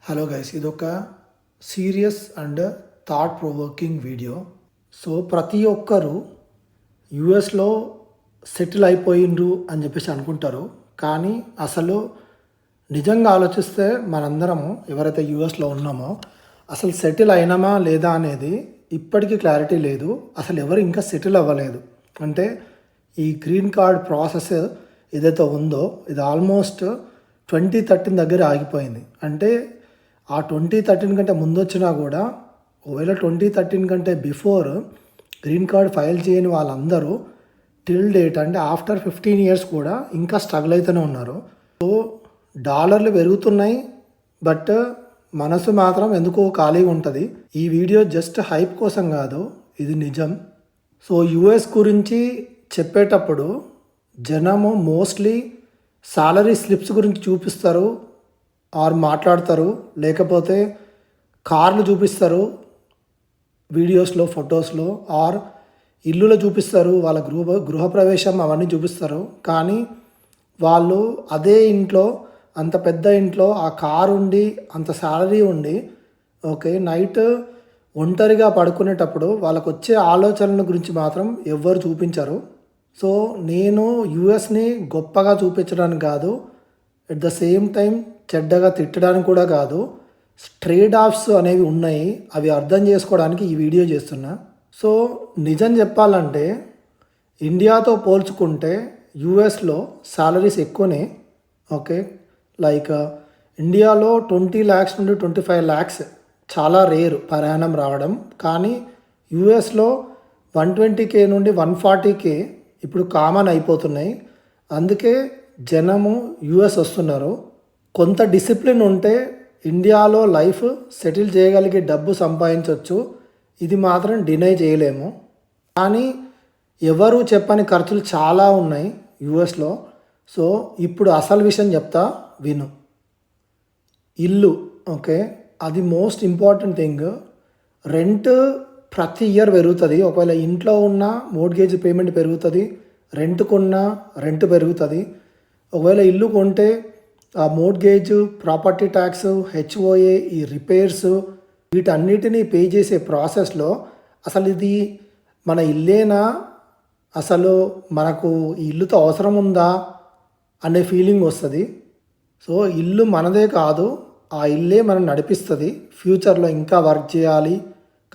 Hello guys, ఇదొక serious and thought provoking video. So ప్రతి ఒక్కరు యుఎస్లో సెటిల్ అయిపోయిండ్రు అని చెప్పేసి అనుకుంటారు. కానీ అసలు నిజంగా ఆలోచిస్తే మనందరము ఎవరైతే యుఎస్లో ఉన్నామో అసలు సెటిల్ అయినామా లేదా అనేది ఇప్పటికీ క్లారిటీ లేదు. అసలు ఎవరు ఇంకా సెటిల్ అవ్వలేదు. అంటే ఈ గ్రీన్ కార్డ్ ప్రాసెస్ ఏదైతే ఉందో ఇది ఆల్మోస్ట్ 2013 దగ్గర ఆగిపోయింది. అంటే ఆ 2013 కంటే ముందు వచ్చినా కూడా ఒకవేళ 2013 కంటే బిఫోర్ గ్రీన్ కార్డ్ ఫైల్ చేయని వాళ్ళందరూ టిల్ డేట్ అంటే ఆఫ్టర్ 15 ఇయర్స్ కూడా ఇంకా స్ట్రగుల్ అవుతూనే ఉన్నారు. సో డాలర్లు పెరుగుతున్నాయి, బట్ మనసు మాత్రం ఎందుకో ఖాళీగా ఉంటుంది. ఈ వీడియో జస్ట్ హైప్ కోసం కాదు, ఇది నిజం. సో యుఎస్ గురించి చెప్పేటప్పుడు జనము మోస్ట్లీ సాలరీ స్లిప్స్ గురించి చూపిస్తారు ఆర్ మాట్లాడతారు, లేకపోతే కార్లు చూపిస్తారు వీడియోస్లో, ఫొటోస్లో, ఆర్ ఇల్లులో చూపిస్తారు, వాళ్ళ గృహప్రవేశం అవన్నీ చూపిస్తారు. కానీ వాళ్ళు అదే ఇంట్లో, అంత పెద్ద ఇంట్లో ఆ కారు ఉండి, అంత శాలరీ ఉండి, ఓకే, నైట్ ఒంటరిగా పడుకునేటప్పుడు వాళ్ళకు వచ్చే ఆలోచనల గురించి మాత్రం ఎవ్వరు చూపించరు. సో నేను యుఎస్ని గొప్పగా చూపించడానికి కాదు, ఎట్ ద సేమ్ టైం చెడ్డగా తిట్టడానికి కూడా కాదు, ట్రేడ్ ఆఫ్స్ అనేవి ఉన్నాయి, అవి అర్థం చేసుకోవడానికి ఈ వీడియో చేస్తున్నా. సో నిజం చెప్పాలంటే ఇండియాతో పోల్చుకుంటే యుఎస్లో సాలరీస్ ఎక్కువనే. ఓకే, లైక్ ఇండియాలో 20 lakhs నుండి 25 lakhs చాలా రేరు ప్రయాణం రావడం. కానీ యుఎస్లో 120K నుండి 140K ఇప్పుడు కామన్ అయిపోతున్నాయి. అందుకే జనము యుఎస్ వస్తున్నారు. కొంత డిసిప్లిన్ ఉంటే ఇండియాలో లైఫ్ సెటిల్ చేయగలిగే డబ్బు సంపాదించవచ్చు, ఇది మాత్రం డినై చేయలేము. కానీ ఎవరు చెప్పని ఖర్చులు చాలా ఉన్నాయి యుఎస్లో. సో ఇప్పుడు అసలు విషయం చెప్తా విను. ఇల్లు, ఓకే, అది మోస్ట్ ఇంపార్టెంట్ థింగ్. రెంట్ ప్రతి ఇయర్ పెరుగుతుంది. ఒకవేళ ఇంట్లో ఉన్న మోర్ట్గేజ్ పేమెంట్ పెరుగుతుంది, రెంట్కున్న రెంట్ పెరుగుతుంది. ఒకవేళ ఇల్లు కొంటే ఆ మోర్ట్గేజ్, ప్రాపర్టీ ట్యాక్స్, హెచ్ఓఏ, ఈ రిపేర్స్, వీటన్నిటినీ పే చేసే ప్రాసెస్లో అసలు ఇది మన ఇల్లేనా, అసలు మనకు ఈ ఇల్లుతో అవసరం ఉందా అనే ఫీలింగ్ వస్తుంది. సో ఇల్లు మనదే కాదు, ఆ ఇల్లే మనం నడిపిస్తుంది. ఫ్యూచర్లో ఇంకా వర్క్ చేయాలి,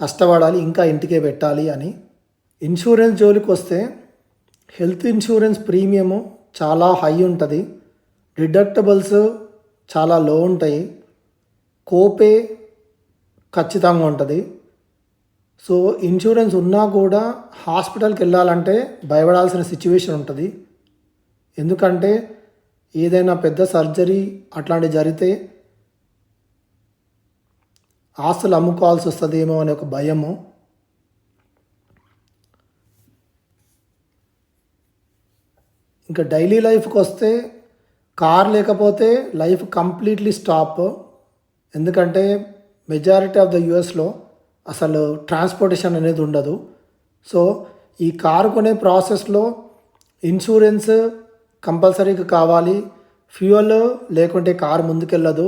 కష్టపడాలి, ఇంకా ఇంటికే పెట్టాలి అని. ఇన్సూరెన్స్ జోలికి వస్తే హెల్త్ ఇన్సూరెన్స్ ప్రీమియము చాలా హై ఉంటుంది, డిడక్టబుల్స్ చాలా లో ఉంటాయి, కోపే ఖచ్చితంగా ఉంటుంది. సో ఇన్సూరెన్స్ ఉన్నా కూడా హాస్పిటల్కి వెళ్ళాలంటే భయపడాల్సిన సిచ్యువేషన్ ఉంటుంది. ఎందుకంటే ఏదైనా పెద్ద సర్జరీ అట్లాంటివి జరిగితే ఆస్తులు అమ్ముకోవాల్సి వస్తుందేమో అనే ఒక భయము. ఇంకా డైలీ లైఫ్కి వస్తే కార్ లేకపోతే లైఫ్ కంప్లీట్లీ స్టాప్. ఎందుకంటే మెజారిటీ ఆఫ్ ద యుఎస్లో అసలు ట్రాన్స్పోర్టేషన్ అనేది ఉండదు. సో ఈ కారు కొనే ప్రాసెస్లో ఇన్సూరెన్స్ కంపల్సరీగా కావాలి, ఫ్యూయల్ లేకుంటే కారు ముందుకెళ్ళదు.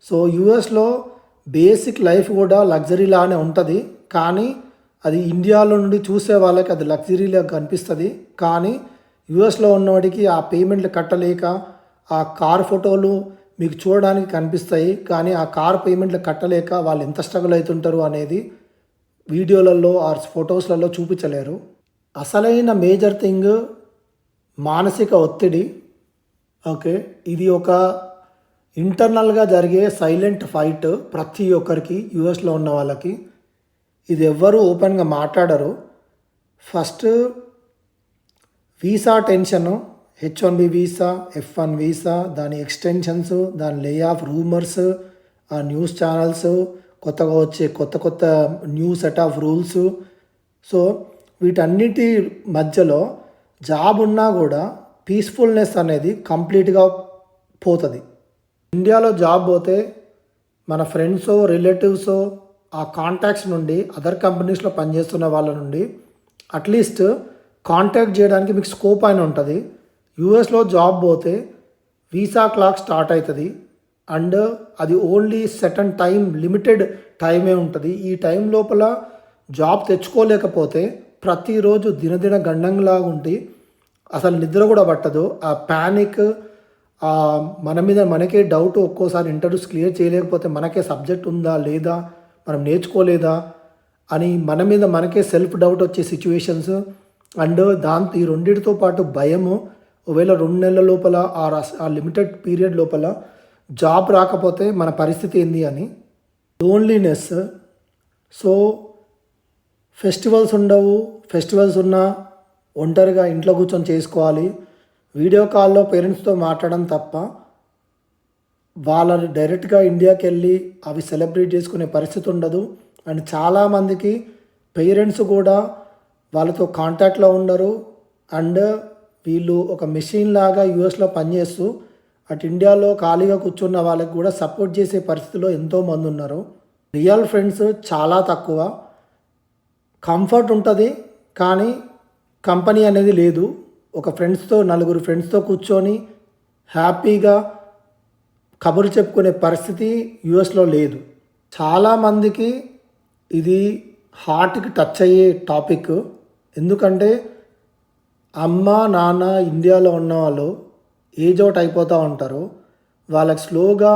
సో యుఎస్లో బేసిక్ లైఫ్ కూడా లగ్జరీలానే ఉంటుంది. కానీ అది ఇండియాలో నుండి చూసే వాళ్ళకి అది లగ్జరీలా కనిపిస్తుంది. కానీ యుఎస్లో ఉన్నవాడికి ఆ పేమెంట్లు కట్టలేక ఆ కార్ ఫోటోలు మీకు చూడడానికి కనిపిస్తాయి, కానీ ఆ కార్ పేమెంట్లు కట్టలేక వాళ్ళు ఎంత స్ట్రగుల్ అవుతుంటారు అనేది వీడియోలలో ఆర్ ఫొటోస్లలో చూపించలేరు. అసలైన మేజర్ థింగ్ మానసిక ఒత్తిడి. ఓకే, ఇది ఒక ఇంటర్నల్గా జరిగే సైలెంట్ ఫైట్ ప్రతి ఒక్కరికి, యుఎస్లో ఉన్న వాళ్ళకి. ఇది ఎవ్వరూ ఓపెన్గా మాట్లాడరు. First visa tension, H1B visa, F1 visa, దాని ఎక్స్టెన్షన్స్, దాని లే ఆఫ్ రూమర్స్, ఆ న్యూస్ ఛానల్స్, కొత్తగా వచ్చే కొత్త new set of rules. So వీటన్నిటి మధ్యలో జాబ్ ఉన్నా కూడా పీస్ఫుల్నెస్ అనేది కంప్లీట్గా పోతుంది. ఇండియాలో జాబ్ పోతే మన ఫ్రెండ్సో, రిలేటివ్సో, ఆ కాంటాక్ట్స్ నుండి, అదర్ కంపెనీస్లో పనిచేస్తున్న వాళ్ళ నుండి అట్లీస్ట్ కాంటాక్ట్ చేయడానికి మీకు స్కోప్ అయిన ఉంటుంది. యూఎస్లో జాబ్ పోతే వీసా క్లాక్ స్టార్ట్ అవుతుంది. అండ్ అది ఓన్లీ సెటన్ టైం, లిమిటెడ్ టైమే ఉంటుంది. ఈ టైం లోపల జాబ్ తెచ్చుకోలేకపోతే ప్రతిరోజు దినదిన గండంలాగా ఉండి అసలు నిద్ర కూడా పట్టదు. ఆ ప్యానిక్, మన మీద మనకే డౌట్, ఒక్కోసారి ఇంటర్వ్యూస్ క్లియర్ చేయలేకపోతే మనకే సబ్జెక్ట్ ఉందా లేదా, మనం నేర్చుకోలేదా అని మన మీద మనకే సెల్ఫ్ డౌట్ వచ్చే సిచ్యువేషన్స్. అండ్ దాంతో ఈ రెండింటితో పాటు భయము, ఒకవేళ 2 నెలల లోపల ఆ లిమిటెడ్ పీరియడ్ లోపల జాబ్ రాకపోతే మన పరిస్థితి ఏంది అని. లోన్లీనెస్. సో ఫెస్టివల్స్ ఉండవు, ఫెస్టివల్స్ ఉన్నా ఒంటరిగా ఇంట్లో కూర్చొని చేసుకోవాలి. వీడియో కాల్లో పేరెంట్స్తో మాట్లాడడం తప్ప వాళ్ళని డైరెక్ట్గా ఇండియాకి వెళ్ళి అవి సెలబ్రేట్ చేసుకునే పరిస్థితి ఉండదు. అండ్ చాలామందికి పేరెంట్స్ కూడా వాళ్ళతో కాంటాక్ట్లో ఉండరు. అండ్ వీళ్ళు ఒక మెషిన్ లాగా యూఎస్లో పనిచేస్తూ అటు ఇండియాలో ఖాళీగా కూర్చున్న వాళ్ళకి కూడా సపోర్ట్ చేసే పరిస్థితిలో ఎంతోమంది ఉన్నారు. రియల్ ఫ్రెండ్స్ చాలా తక్కువ. కంఫర్ట్ ఉంటుంది కానీ కంపెనీ అనేది లేదు. ఒక ఫ్రెండ్స్తో, నలుగురు ఫ్రెండ్స్తో కూర్చొని హ్యాపీగా కబుర్లు చెప్పుకునే పరిస్థితి యూఎస్లో లేదు. చాలామందికి ఇది హార్ట్కి టచ్ అయ్యే టాపిక్. ఎందుకంటే అమ్మ నాన్న ఇండియాలో ఉన్న వాళ్ళు ఏజ్ అవుట్ అయిపోతూ ఉంటారు. వాళ్ళకి స్లోగా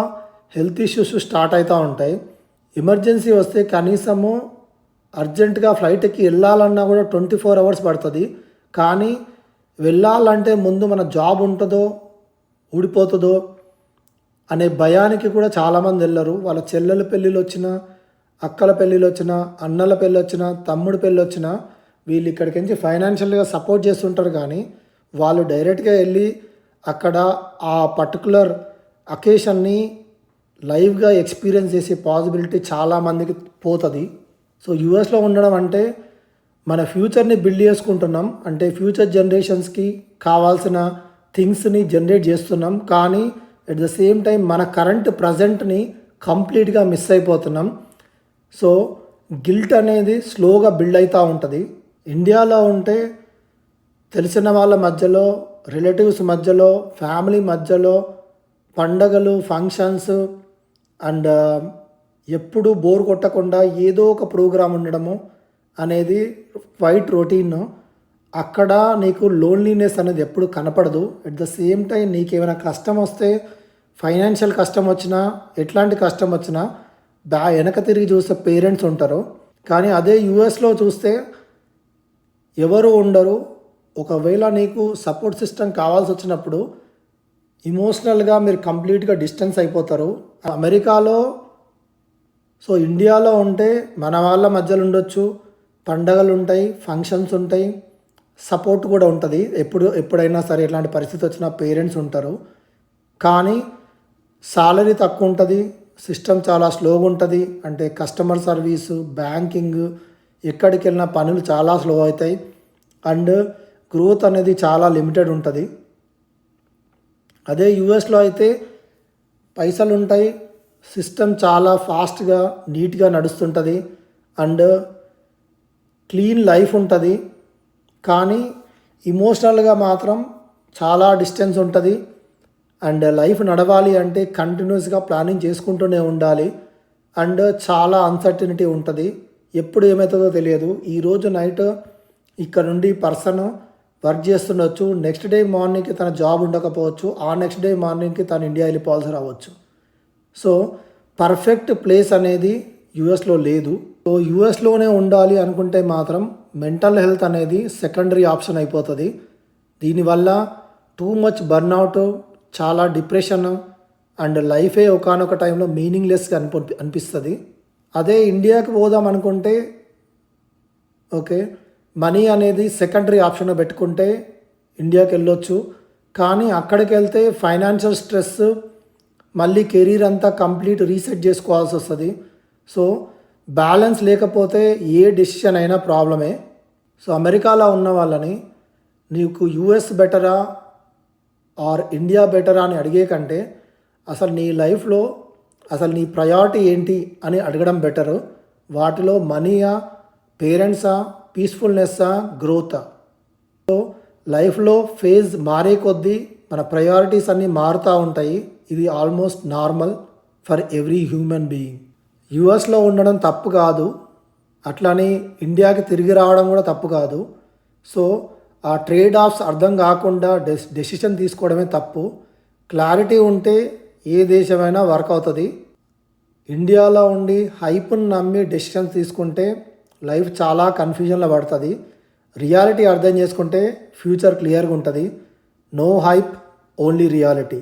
హెల్త్ ఇష్యూస్ స్టార్ట్ అవుతూ ఉంటాయి. ఎమర్జెన్సీ వస్తే కనీసము అర్జెంటుగా ఫ్లైట్కి వెళ్ళాలన్నా కూడా 24 అవర్స్ పడుతుంది. కానీ వెళ్ళాలంటే ముందు మన జాబ్ ఉంటుందో ఊడిపోతుందో అనే భయానికి కూడా చాలామంది వెళ్ళరు. వాళ్ళ చెల్లెల పెళ్ళిళ్ళు వచ్చినా, అక్కల పెళ్ళిళ్ళు వచ్చినా, అన్నల పెళ్ళి వచ్చినా, తమ్ముడు పెళ్ళి వచ్చినా వీళ్ళు ఇక్కడికి నుంచి ఫైనాన్షియల్గా సపోర్ట్ చేస్తుంటారు. కానీ వాళ్ళు డైరెక్ట్గా వెళ్ళి అక్కడ ఆ పర్టికులర్ అకేషన్ని లైవ్గా ఎక్స్పీరియన్స్ చేసే పాసిబిలిటీ చాలామందికి పోతుంది. సో యూఎస్లో ఉండడం అంటే మన ఫ్యూచర్ని బిల్డ్ చేసుకుంటున్నాం, అంటే ఫ్యూచర్ జనరేషన్స్కి కావాల్సిన థింగ్స్ని జనరేట్ చేస్తున్నాం. కానీ ఎట్ ద సేమ్ టైం మన కరెంట్ ప్రజెంట్ని కంప్లీట్గా మిస్ అయిపోతున్నాం. సో గిల్ట్ అనేది స్లోగా బిల్డ్ అవుతూ ఉంటుంది. ఇండియాలో ఉంటే తెలిసిన వాళ్ళ మధ్యలో, రిలేటివ్స్ మధ్యలో, ఫ్యామిలీ మధ్యలో పండగలు, ఫంక్షన్స్ అండ్ ఎప్పుడు బోర్ కొట్టకుండా ఏదో ఒక ప్రోగ్రాం ఉండడము అనేది వైట్ రొటీన్. అక్కడ నీకు లోన్లీనెస్ అనేది ఎప్పుడు కనపడదు. ఎట్ ద సేమ్ టైం నీకు ఏమైనా కష్టం వస్తే, ఫైనాన్షియల్ కష్టం వచ్చినా, ఎట్లాంటి కష్టం వచ్చినా వెనక తిరిగి చూస్తే పేరెంట్స్ ఉంటారు. కానీ అదే యూఎస్లో చూస్తే ఎవరు ఉండరు. ఒకవేళ నీకు సపోర్ట్ సిస్టమ్ కావాల్సి వచ్చినప్పుడు ఇమోషనల్గా మీరు కంప్లీట్గా డిస్టెన్స్ అయిపోతారు. అమెరికాలో, సో ఇండియాలో ఉంటే మన వాళ్ళ మధ్యలో ఉండొచ్చు, పండగలు ఉంటాయి, ఫంక్షన్స్ ఉంటాయి, సపోర్ట్ కూడా ఉంటుంది. ఎప్పుడైనా సరే ఎట్లాంటి పరిస్థితి వచ్చినా పేరెంట్స్ ఉంటారు. కానీ సాలరీ తక్కువ ఉంటుంది, సిస్టమ్ చాలా స్లోగా ఉంటుంది. అంటే కస్టమర్ సర్వీసు, బ్యాంకింగ్, ఎక్కడికి వెళ్ళినా పనులు చాలా స్లో అవుతాయి. అండ్ గ్రోత్ అనేది చాలా లిమిటెడ్ ఉంటుంది. అదే యూఎస్లో అయితే పైసలు ఉంటాయి, సిస్టమ్ చాలా ఫాస్ట్గా, నీట్గా నడుస్తుంటుంది. అండ్ క్లీన్ లైఫ్ ఉంటుంది. కానీ ఇమోషనల్గా మాత్రం చాలా డిస్టెన్స్ ఉంటుంది. అండ్ లైఫ్ నడవాలి అంటే కంటిన్యూస్గా ప్లానింగ్ చేసుకుంటూనే ఉండాలి. అండ్ చాలా అన్సర్టనిటీ ఉంటుంది. ఎప్పుడు ఏమవుతుందో తెలియదు. ఈరోజు నైట్ ఇక్కడ నుండి పర్సన్ వర్క్ చేస్తుండొచ్చు, నెక్స్ట్ డే మార్నింగ్కి తన జాబ్ ఉండకపోవచ్చు, ఆ నెక్స్ట్ డే మార్నింగ్కి తను ఇండియా వెళ్ళిపోవాల్సి రావచ్చు. సో పర్ఫెక్ట్ ప్లేస్ అనేది యూఎస్లో లేదు. సో యూఎస్లోనే ఉండాలి అనుకుంటే మాత్రం మెంటల్ హెల్త్ అనేది సెకండరీ ఆప్షన్ అయిపోతుంది. దీనివల్ల టూ మచ్ బర్న్అవుట్, చాలా డిప్రెషన్ అండ్ లైఫే ఒకానొక టైంలో మీనింగ్లెస్గా అనిపిస్తుంది. అదే ఇండియాకి పోదాం అనుకుంటే ఓకే, మనీ అనేది సెకండరీ ఆప్షన్గా పెట్టుకుంటే ఇండియాకి వెళ్ళొచ్చు. కానీ అక్కడికి వెళ్తే ఫైనాన్షియల్ స్ట్రెస్, మళ్ళీ కెరీర్ అంతా కంప్లీట్ రీసెట్ చేసుకోవాల్సి వస్తుంది. సో బ్యాలెన్స్ లేకపోతే ఏ డెసిషన్ అయినా ప్రాబ్లమే. సో అమెరికాలో ఉన్న వాళ్ళని నీకు యూఎస్ బెటరా ఆర్ ఇండియా బెటరా అని అడిగే కంటే అసలు నీ లైఫ్లో అసలు నీ ప్రయారిటీ ఏంటి అని అడగడం బెటరు. వాటిలో మనీయా, పేరెంట్సా, పీస్ఫుల్నెస్సా, గ్రోతా. సో లైఫ్లో ఫేజ్ మారే కొద్దీ మన ప్రయారిటీస్ అన్నీ మారుతూ ఉంటాయి. ఇది almost normal. For every human being. యుఎస్లో ఉండడం తప్పు కాదు, అట్లని ఇండియాకి తిరిగి రావడం కూడా తప్పు కాదు. సో ఆ ట్రేడ్ ఆఫ్స్ అర్థం కాకుండా డెసిషన్ తీసుకోవడమే తప్పు. క్లారిటీ ఉంటే ఏ దేశమైనా వర్క్ అవుతుంది. ఇండియాలో ఉండి హైప్ని నమ్మి డెసిషన్స్ తీసుకుంటే లైఫ్ చాలా కన్ఫ్యూజన్లో పడుతుంది. రియాలిటీ అర్థం చేసుకుంటే ఫ్యూచర్ క్లియర్గా ఉంటుంది. No hype, only reality.